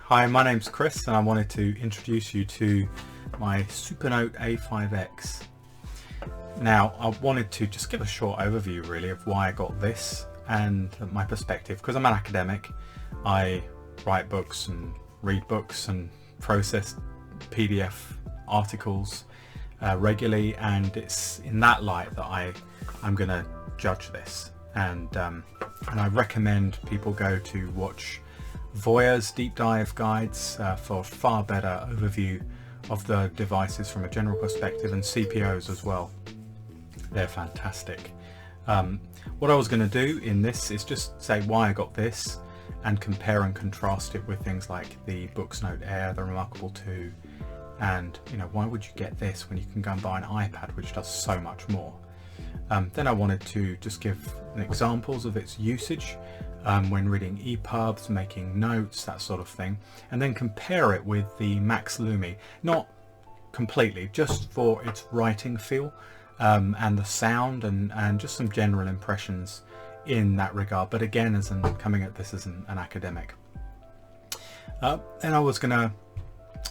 Hi, my name's Chris and I wanted to introduce you to my Supernote A5X. Now, I wanted to just give a short overview really of why I got this and my perspective, because I'm an academic. I write books and read books and process PDF articles regularly, and it's in that light that I'm going to judge this, and I recommend people go to watch Voya's deep dive guides for far better overview of the devices from a general perspective, and CPOs as well. They're fantastic. What I was going to do in this is just say why I got this and compare and contrast it with things like the Boox Note Air, the Remarkable 2, and why would you get this when you can go and buy an iPad which does so much more. Then I wanted to just give examples of its usage when reading epubs, making notes, that sort of thing, and then compare it with the Max Lumi, not completely, just for its writing feel and the sound and just some general impressions in that regard, but again, as I'm coming at this as an academic. Then I was going to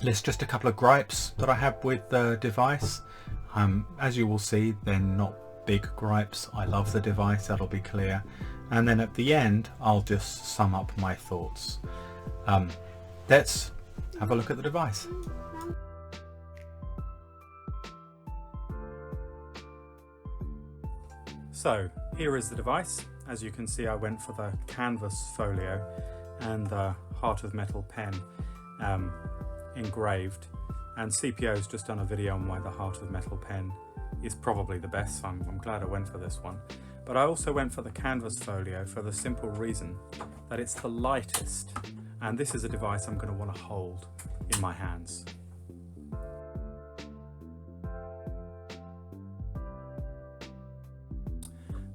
list just a couple of gripes that I have with the device. As you will see, they're not big gripes. I love the device, that'll be clear. And then at the end, I'll just sum up my thoughts. Let's have a look at the device. So here is the device. As you can see, I went for the canvas folio and the heart of metal pen engraved, and CPO's just done a video on why the heart of metal pen is probably the best, so I'm glad I went for this one. But I also went for the canvas folio for the simple reason that it's the lightest, and this is a device I'm going to want to hold in my hands.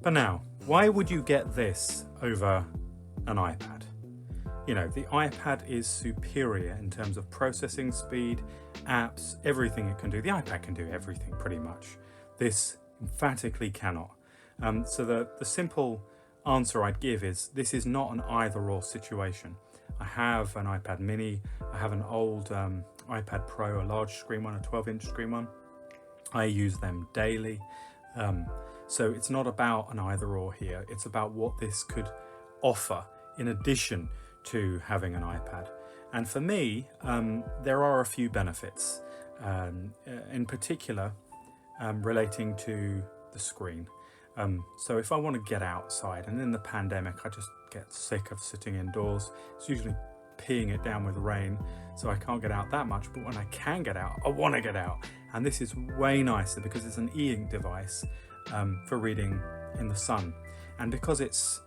But now, why would you get this over an iPad? The iPad is superior in terms of processing speed, apps, everything it can do. The iPad can do everything pretty much. This emphatically cannot. So the simple answer I'd give is this is not an either-or situation. I have an iPad mini, I have an old iPad Pro, a large screen one, a 12-inch screen one. I use them daily. So it's not about an either-or here, it's about what this could offer in addition to having an iPad. And for me, there are a few benefits, in particular relating to the screen. So if I want to get outside, and in the pandemic I just get sick of sitting indoors, it's usually peeing it down with rain, so I can't get out that much, but when I can get out, I want to get out. And this is way nicer because it's an e-ink device for reading in the sun, and because it's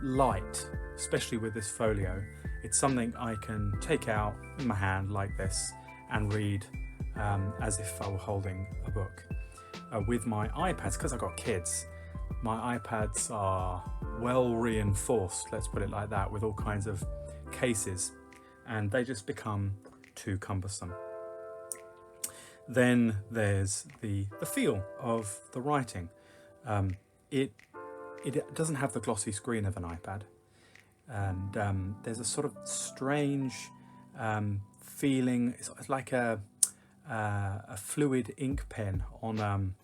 light, especially with this folio, it's something I can take out in my hand like this and read as if I were holding a book. With my iPads, because I've got kids, my iPads are well reinforced, let's put it like that, with all kinds of cases, and they just become too cumbersome. Then there's the feel of the writing. It doesn't have the glossy screen of an iPad, and there's a sort of strange feeling. It's like a fluid ink pen on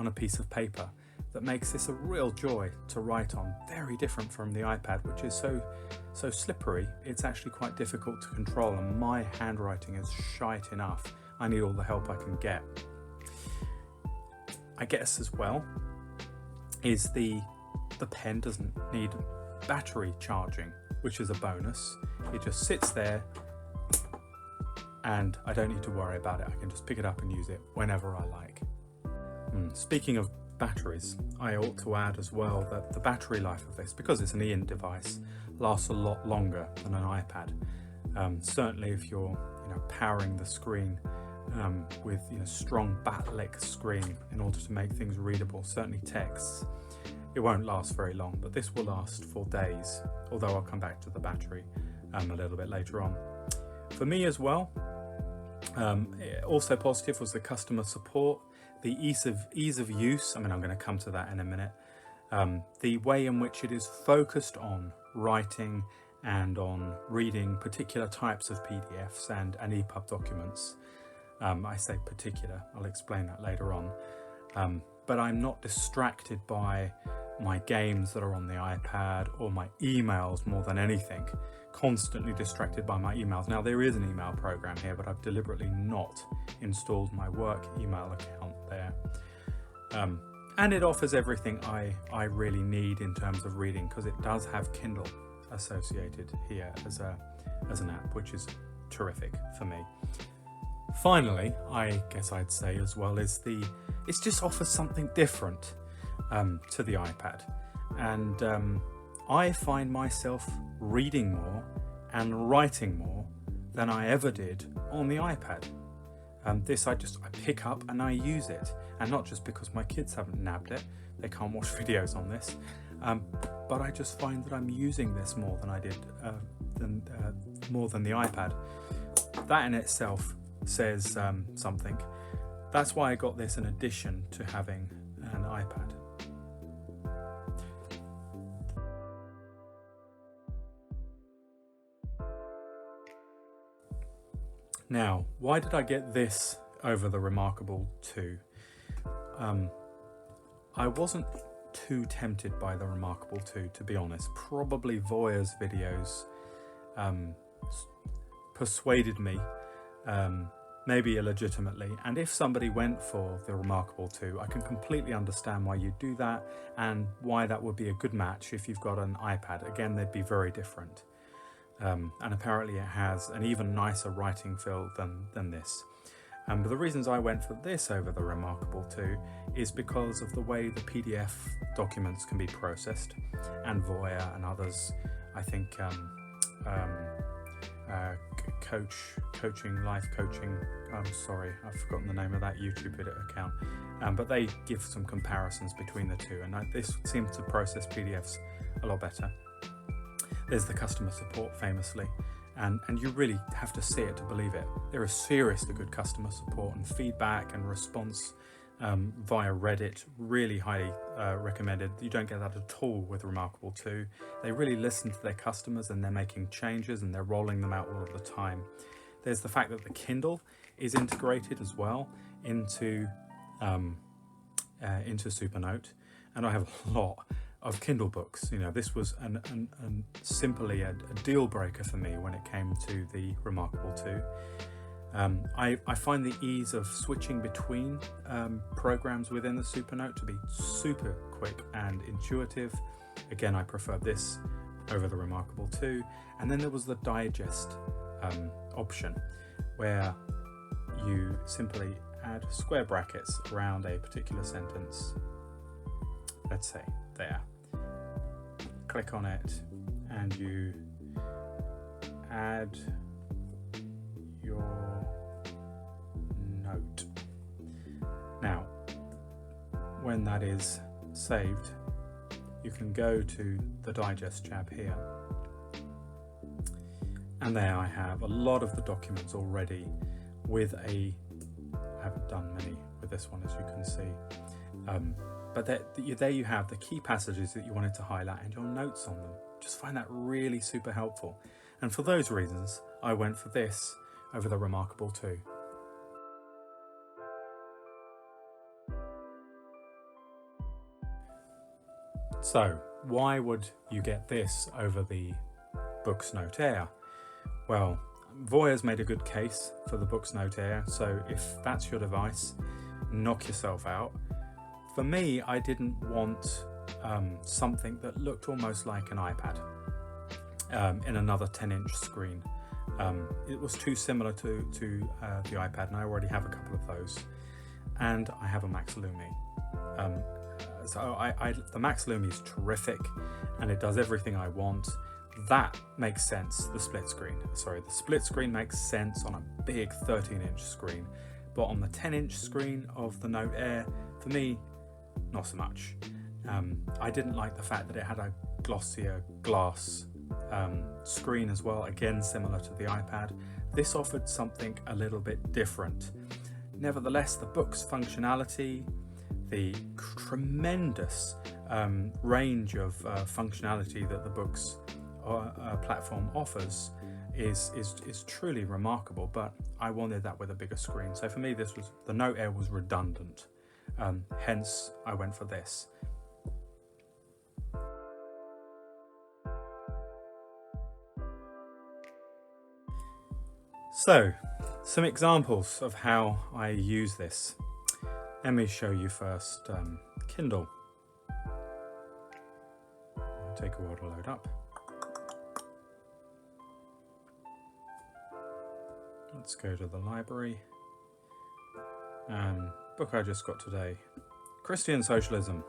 a piece of paper that makes this a real joy to write on. Very different from the iPad, which is so slippery. It's actually quite difficult to control, and my handwriting is shite enough. I need all the help I can get. I guess as well is the pen doesn't need battery charging, which is a bonus. It just sits there and I don't need to worry about it. I can just pick it up and use it whenever I like. Speaking of batteries, I ought to add as well that the battery life of this, because it's an e-ink device, lasts a lot longer than an iPad. Certainly if you're powering the screen with strong backlit screen in order to make things readable, certainly texts, it won't last very long, but this will last for days, although I'll come back to the battery a little bit later on. For me as well, also positive was the customer support, the ease of use. I'm going to come to that in a minute. The way in which it is focused on writing and on reading particular types of PDFs and EPUB documents. I say particular, I'll explain that later on. But I'm not distracted by my games that are on the iPad or my emails more than anything. Constantly distracted by my emails. Now there is an email program here, but I've deliberately not installed my work email account there. And it offers everything I really need in terms of reading, because it does have Kindle associated here as an app, which is terrific for me. Finally, I guess I'd say as well, is it just offers something different to the iPad, and I find myself reading more and writing more than I ever did on the iPad. This I pick up and I use it, and not just because my kids haven't nabbed it, they can't watch videos on this, but I just find that I'm using this more than I did more than the iPad. That in itself says something. That's why I got this in addition to having an iPad. Now, why did I get this over the Remarkable 2? I wasn't too tempted by the Remarkable 2, to be honest. Probably Voya's videos persuaded me, maybe illegitimately. And if somebody went for the Remarkable 2, I can completely understand why you'd do that, and why that would be a good match if you've got an iPad. Again, they'd be very different. And apparently it has an even nicer writing feel than this. But the reasons I went for this over the Remarkable 2 is because of the way the PDF documents can be processed, and Voya and others, I think, life coaching, I'm sorry, I've forgotten the name of that YouTube account, but they give some comparisons between the two, and this seems to process PDFs a lot better. There's the customer support, famously, and you really have to see it to believe it. There is seriously good customer support and feedback and response via Reddit, really highly recommended. You don't get that at all with Remarkable 2. They really listen to their customers, and they're making changes, and they're rolling them out all of the time. There's the fact that the Kindle is integrated as well into Supernote, and I have a lot of Kindle books. You know, this was simply a deal breaker for me when it came to the Remarkable 2. I find the ease of switching between programs within the Supernote to be super quick and intuitive. Again, I prefer this over the Remarkable 2. And then there was the digest option, where you simply add square brackets around a particular sentence. Let's say there. Click on it, and you add your note. Now, when that is saved, you can go to the digest tab here, and there I have a lot of the documents already with I haven't done many with this one, as you can see, but there you have the key passages that you wanted to highlight and your notes on them. Just find that really super helpful, and for those reasons I went for this over the Remarkable 2. So why would you get this over the Boox Note Air? Well, Voya's made a good case for the Boox Note Air, so if that's your device, knock yourself out. For me, I didn't want something that looked almost like an iPad in another 10-inch screen. It was too similar to the iPad, and I already have a couple of those, and I have a Max Lumi. So the Max Lumi is terrific, and it does everything I want. That makes sense. The split screen makes sense on a big 13-inch screen, but on the 10-inch screen of the Note Air, for me, not so much. I didn't like the fact that it had a glossier glass screen as well, again similar to the iPad. This offered something a little bit different. Nevertheless, the Boox functionality, the tremendous range of functionality that the Boox platform offers is truly remarkable, but I wanted that with a bigger screen. So for me, the Note Air was redundant, hence I went for this. So, some examples of how I use this. Let me show you first Kindle. It'll take a while to load up. Let's go to the library. Book I just got today, Christian Socialism.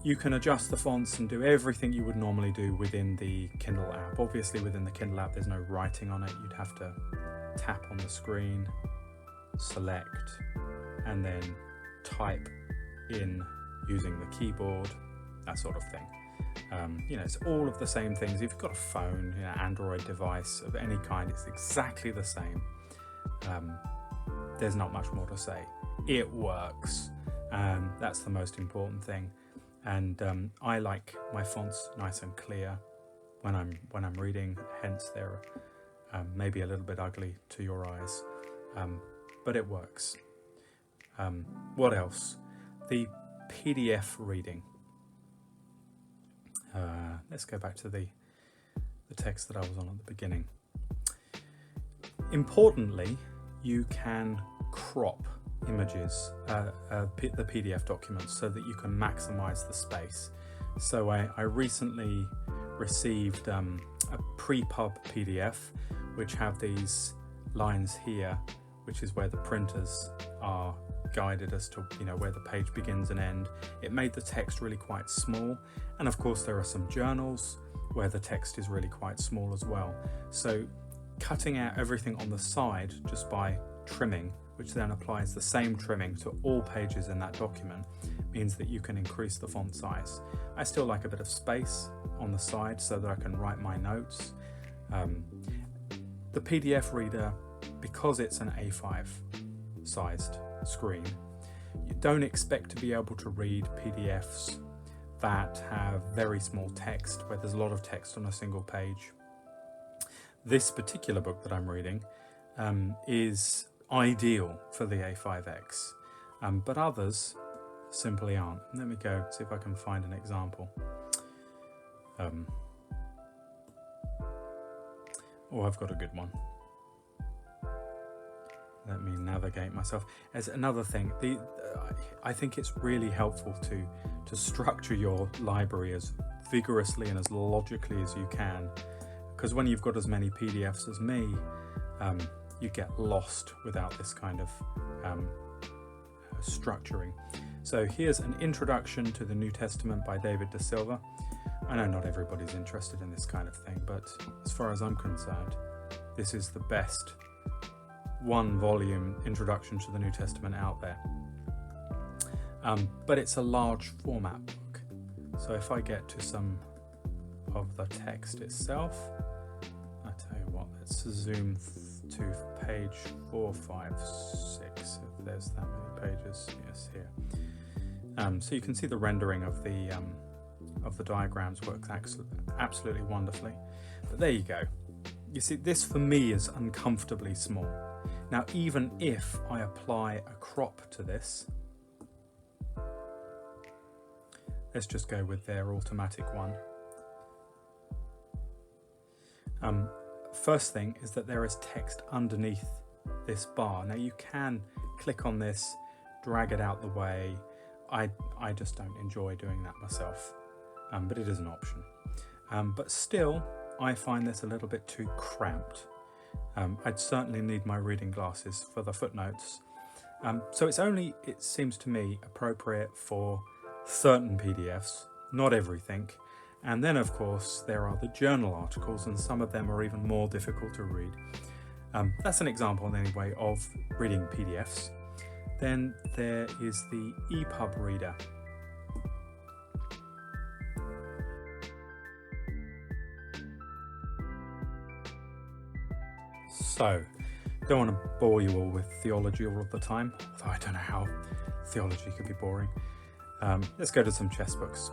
You can adjust the fonts and do everything you would normally do within the Kindle app. Obviously within the Kindle app there's no writing on it. You'd have to tap on the screen, select, and then type in using the keyboard, that sort of thing. You know, it's all of the same things. If you've got a phone, you know, Android device of any kind, it's exactly the same. There's not much more to say. It works. That's the most important thing. And I like my fonts nice and clear when I'm reading. Hence, they're maybe a little bit ugly to your eyes, but it works. What else? The PDF reading. Let's go back to the text that I was on at the beginning. Importantly, you can crop images, the PDF documents, so that you can maximize the space. So I recently received a pre-pub PDF which have these lines here, which is where the printers are guided as to, you know, where the page begins and end. It made the text really quite small, and of course there are some journals where the text is really quite small as well. So cutting out everything on the side just by trimming, which then applies the same trimming to all pages in that document, means that you can increase the font size. I still like a bit of space on the side so that I can write my notes. The PDF reader, because it's an A5 sized screen, you don't expect to be able to read PDFs that have very small text, where there's a lot of text on a single page. This particular book that I'm reading is ideal for the A5X, but others simply aren't. Let me go see if I can find an example. Oh, I've got a good one. Let me navigate myself. As another thing, I think it's really helpful to structure your library as vigorously and as logically as you can, because when you've got as many PDFs as me, you get lost without this kind of structuring. So here's an introduction to the New Testament by David Da Silva. I know not everybody's interested in this kind of thing, but as far as I'm concerned, this is the best one-volume introduction to the New Testament out there. But it's a large format book. So if I get to some of the text itself, I tell you what, let's zoom to page 456, if there's that many pages. Yes, here. So you can see the rendering of the diagrams works absolutely wonderfully. But there you go. You see, this for me is uncomfortably small. Now, even if I apply a crop to this, let's just go with their automatic one. First thing is that there is text underneath this bar. Now you can click on this, drag it out the way. I just don't enjoy doing that myself, but it is an option. But still, I find this a little bit too cramped. I'd certainly need my reading glasses for the footnotes. So it seems to me, appropriate for certain PDFs, not everything. And then of course there are the journal articles, and some of them are even more difficult to read. That's an example anyway of reading PDFs. Then there is the EPUB reader. So, don't want to bore you all with theology all of the time, although I don't know how theology could be boring. Let's go to some chess books.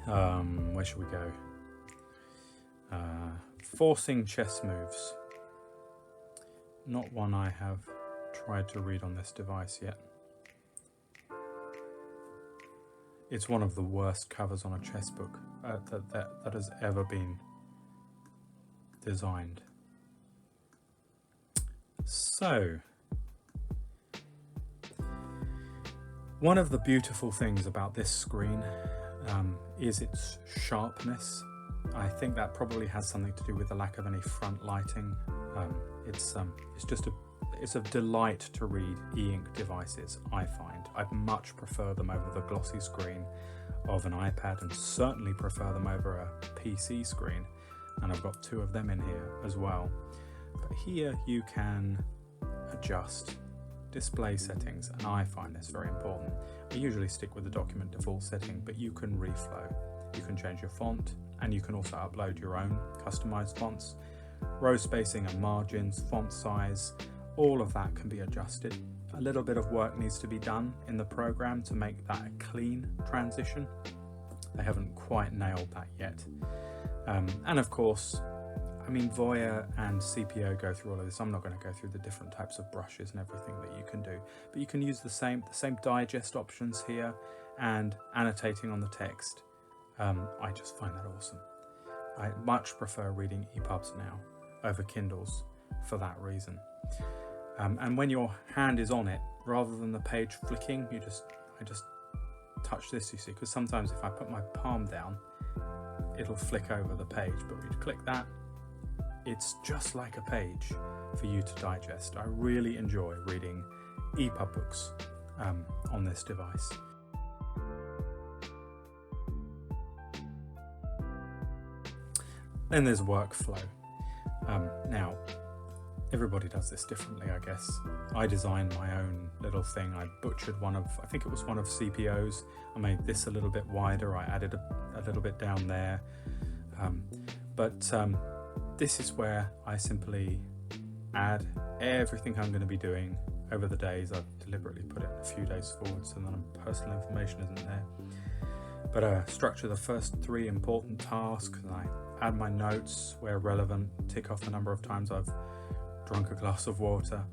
Where should we go? Forcing chess moves. Not one I have tried to read on this device yet. It's one of the worst covers on a chess book that has ever been designed. So, one of the beautiful things about this screen is its sharpness. I think that probably has something to do with the lack of any front lighting. It's a delight to read e-ink devices, I find. I'd much prefer them over the glossy screen of an iPad, and certainly prefer them over a PC screen. And I've got two of them in here as well. But here you can adjust display settings, and I find this very important. I usually stick with the document default setting, but you can reflow. You can change your font, and you can also upload your own customized fonts. Row spacing and margins, font size, all of that can be adjusted. A little bit of work needs to be done in the program to make that a clean transition. They haven't quite nailed that yet. And of course, I mean, Voya and CPO go through all of this. I'm not going to go through the different types of brushes and everything that you can do, but you can use the same digest options here and annotating on the text. I just find that awesome. I much prefer reading epubs now over Kindles for that reason. And when your hand is on it, rather than the page flicking, I just touch this, you see, because sometimes if I put my palm down, it'll flick over the page, but we click that, it's just like a page for you to digest. I really enjoy reading EPUB books on this device. Then there's workflow. Now, everybody does this differently, I guess. I designed my own little thing. I butchered I think it was one of CPO's. I made this a little bit wider. I added a little bit down there. This is where I simply add everything I'm going to be doing over the days. I've deliberately put it a few days forward so that personal information isn't there. But structure the first 3 important tasks. I add my notes where relevant, tick off the number of times I've drunk a glass of water.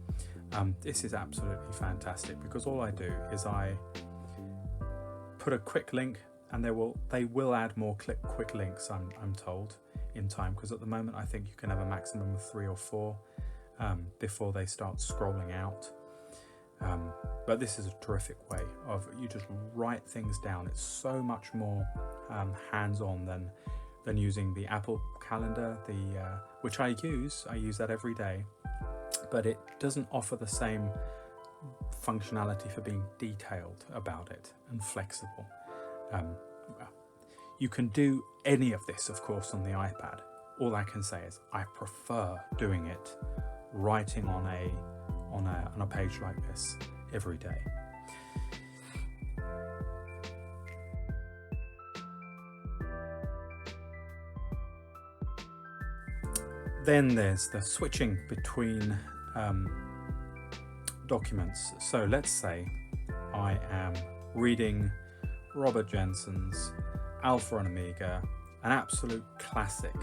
This is absolutely fantastic because all I do is I put a quick link, and they will add more quick links, I'm told, in time, because at the moment I think you can have a maximum of 3 or 4 before they start scrolling out. But this is a terrific way of, you just write things down. It's so much more hands-on than using the Apple calendar, which I use that every day, but it doesn't offer the same functionality for being detailed about it and flexible. You can do any of this, of course, on the iPad. All I can say is I prefer doing it, writing on a page like this every day. Then there's the switching between documents. So let's say I am reading Robert Jensen's Alpha and Omega, an absolute classic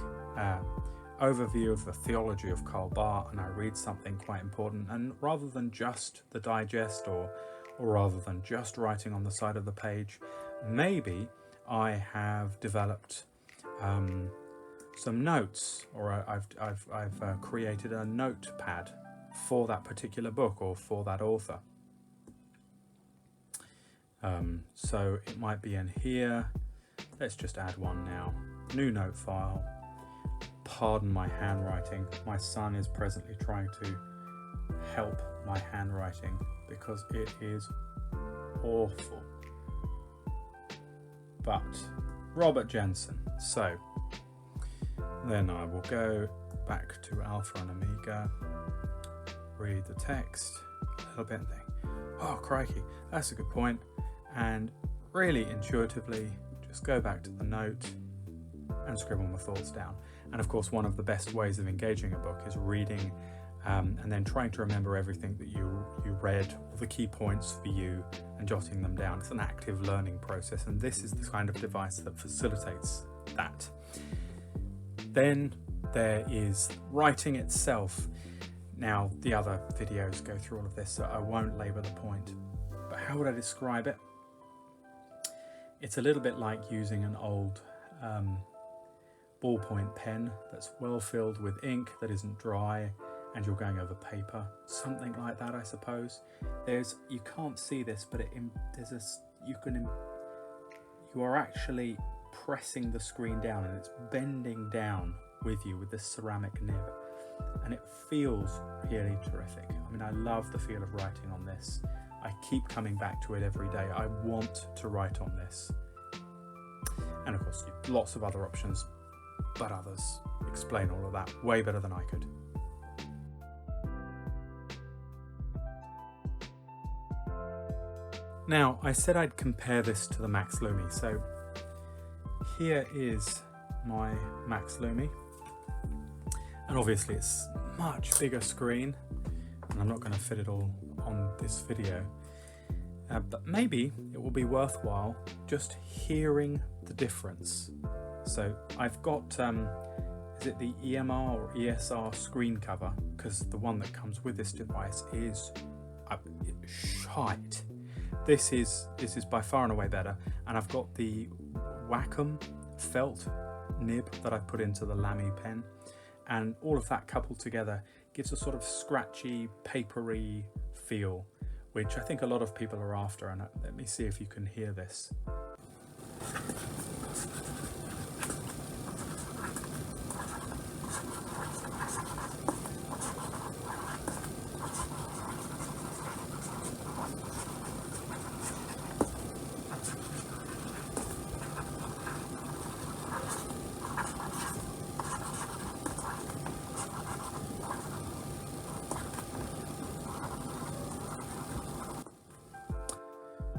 overview of the theology of Karl Barth, and I read something quite important, and rather than just the digest or rather than just writing on the side of the page, maybe I have developed some notes, or I've created a notepad for that particular book or for that author. So it might be in here. Let's just add one now. New note file. Pardon my handwriting. My son is presently trying to help my handwriting because it is awful. But Robert Jensen. So then I will go back to Alpha and Omega, read the text a little bit and think, oh crikey, that's a good point, and really intuitively just go back to the note and scribble my thoughts down. And of course, one of the best ways of engaging a book is reading and then trying to remember everything that you read, all the key points for you, and jotting them down. It's an active learning process, and this is the kind of device that facilitates that. Then there is writing itself. Now, the other videos go through all of this, so I won't labour the point. But how would I describe it? It's a little bit like using an old ballpoint pen that's well filled with ink that isn't dry, and you're going over paper. Something like that, I suppose. You can't see this, but you are actually pressing the screen down, and it's bending down with you with this ceramic nib, and it feels really terrific. I mean, I love the feel of writing on this. I keep coming back to it every day. I want to write on this. And of course, lots of other options, but others explain all of that way better than I could. Now, I said I'd compare this to the Max Lumi, so here is my Max Lumi, and obviously it's much bigger screen, and I'm not going to fit it all on this video, but maybe it will be worthwhile just hearing the difference. So I've got, is it the EMR or ESR screen cover, because the one that comes with this device is shite. This is by far and away better, and I've got the Wacom felt nib that I put into the Lamy pen, and all of that coupled together gives a sort of scratchy, papery feel, which I think a lot of people are after. And let me see if you can hear this.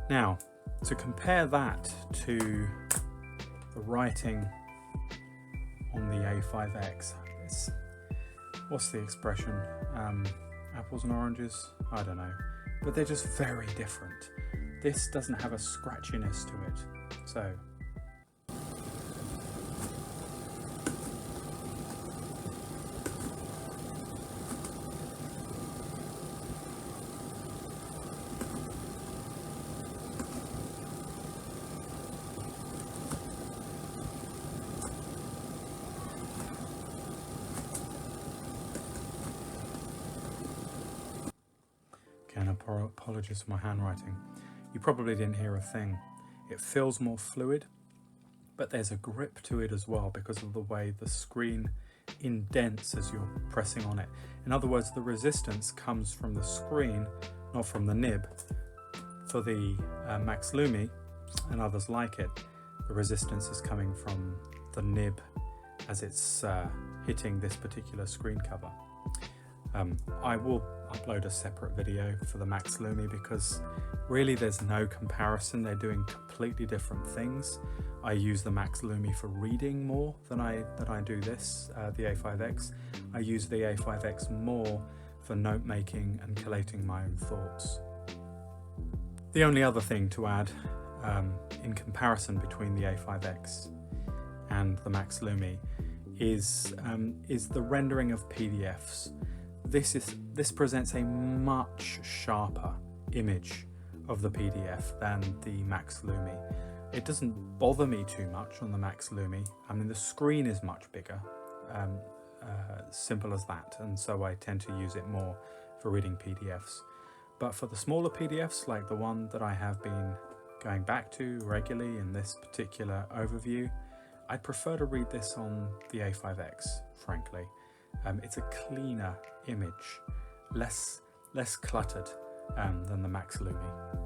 Now, to compare that to the writing on the A5X, what's the expression? Apples and oranges? I don't know. But they're just very different. This doesn't have a scratchiness to it. So, again, apologies for my handwriting. You probably didn't hear a thing. It feels more fluid, but there's a grip to it as well because of the way the screen indents as you're pressing on it. In other words, the resistance comes from the screen, not from the nib. For the Max Lumi and others like it, the resistance is coming from the nib as it's hitting this particular screen cover. I will upload a separate video for the Max Lumi because really there's no comparison. They're doing completely different things. I use the Max Lumi for reading more than I do this, the A5X. I use the A5X more for note making and collating my own thoughts. The only other thing to add in comparison between the A5X and the Max Lumi is the rendering of PDFs. This presents a much sharper image of the PDF than the Max Lumi. It doesn't bother me too much on the Max Lumi. I mean, the screen is much bigger, simple as that, and so I tend to use it more for reading PDFs. But for the smaller PDFs, like the one that I have been going back to regularly in this particular overview, I prefer to read this on the A5X, frankly. It's a cleaner image, less cluttered than the Max Lumi.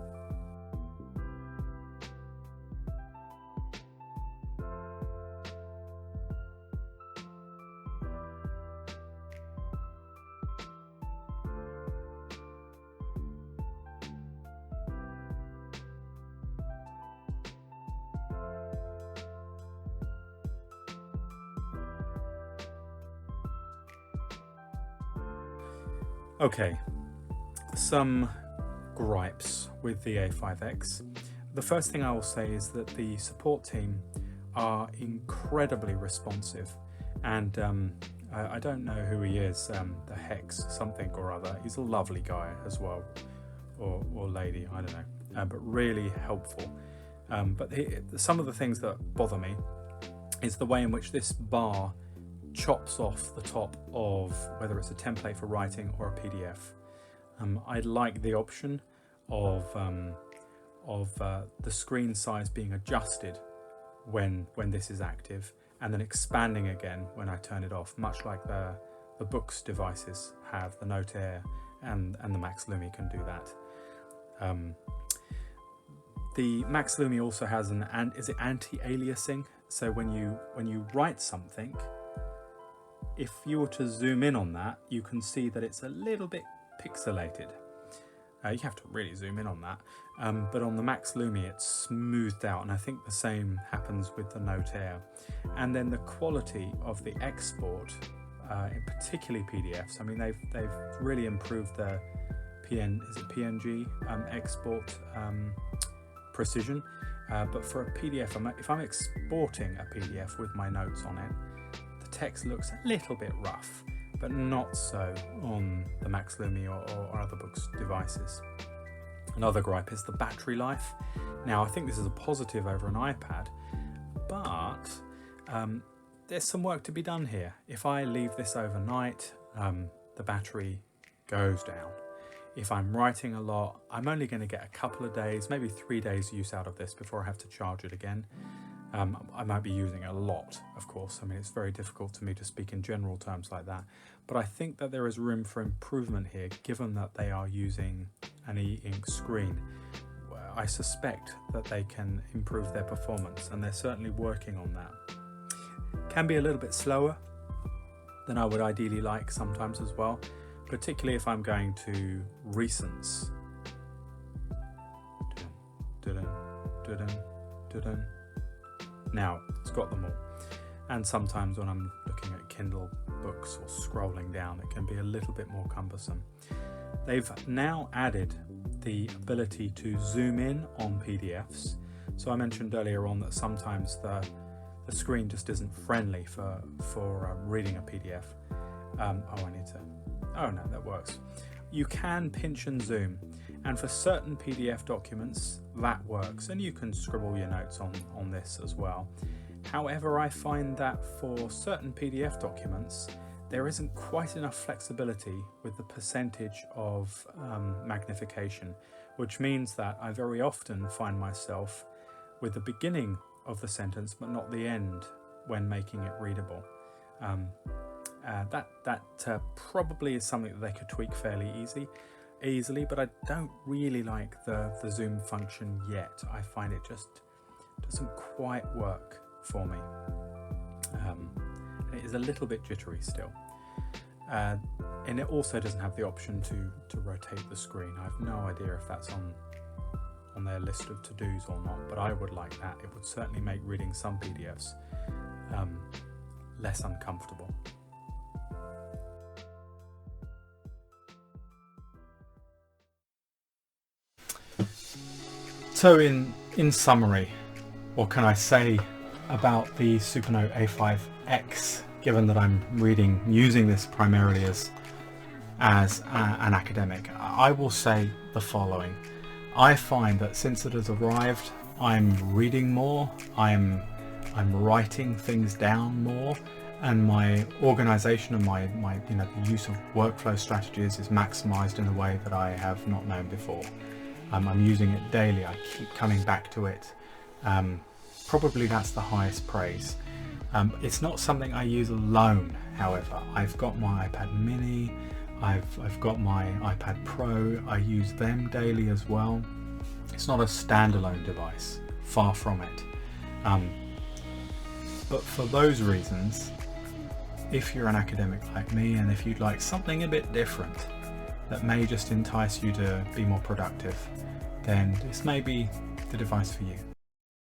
Okay, some gripes with the A5X. The first thing I will say is that the support team are incredibly responsive, and I don't know who he is, the Hex something or other. He's a lovely guy as well, or lady, I don't know, but really helpful. But some of the things that bother me is the way in which this bar chops off the top of whether it's a template for writing or a PDF. I'd like the option of the screen size being adjusted when this is active, and then expanding again when I turn it off, much like the Boox devices have. The Note Air and the Max Lumi can do that. The Max Lumi also has is it anti-aliasing? So when you write something, if you were to zoom in on that, you can see that it's a little bit pixelated. You have to really zoom in on that. But on the Max Lumi, it's smoothed out, and I think the same happens with the Note Air. And then the quality of the export, particularly PDFs. I mean, they've really improved the PNG export precision. But for a PDF, if I'm exporting a PDF with my notes on it, the text looks a little bit rough, but not so on the Max Lumi or other Boox devices. Another gripe is the battery life. Now, I think this is a positive over an iPad, but there's some work to be done here. If I leave this overnight, the battery goes down. If I'm writing a lot, I'm only going to get a couple of days, maybe 3 days use out of this before I have to charge it again. I might be using it a lot, of course. I mean, it's very difficult to me to speak in general terms like that. But I think that there is room for improvement here, given that they are using an e-ink screen. I suspect that they can improve their performance, and they're certainly working on that. Can be a little bit slower than I would ideally like sometimes as well, particularly if I'm going to recents. Now, it's got them all. And sometimes when I'm looking at Kindle books or scrolling down, it can be a little bit more cumbersome. They've now added the ability to zoom in on PDFs. So I mentioned earlier on that sometimes the screen just isn't friendly for reading a PDF. Oh no, that works. You can pinch and zoom, and for certain PDF documents that works, and you can scribble your notes on this as well. However, I find that for certain PDF documents there isn't quite enough flexibility with the percentage of magnification, which means that I very often find myself with the beginning of the sentence but not the end when making it readable. That probably is something that they could tweak fairly easily, but I don't really like the zoom function yet. I find it just doesn't quite work for me. It is a little bit jittery still. And it also doesn't have the option to rotate the screen. I have no idea if that's on their list of to-dos or not, but I would like that. It would certainly make reading some PDFs less uncomfortable. So in summary, what can I say about the Supernote A5X, given that I'm using this primarily as an academic? I will say the following. I find that since it has arrived, I'm reading more, I'm writing things down more, and my organization and my the use of workflow strategies is maximized in a way that I have not known before. I'm using it daily. I keep coming back to it. Probably that's the highest praise. It's not something I use alone, however. I've got my iPad mini, I've got my iPad Pro, I use them daily as well. It's not a standalone device, far from it. But for those reasons, if you're an academic like me, and if you'd like something a bit different that may just entice you to be more productive, then this may be the device for you.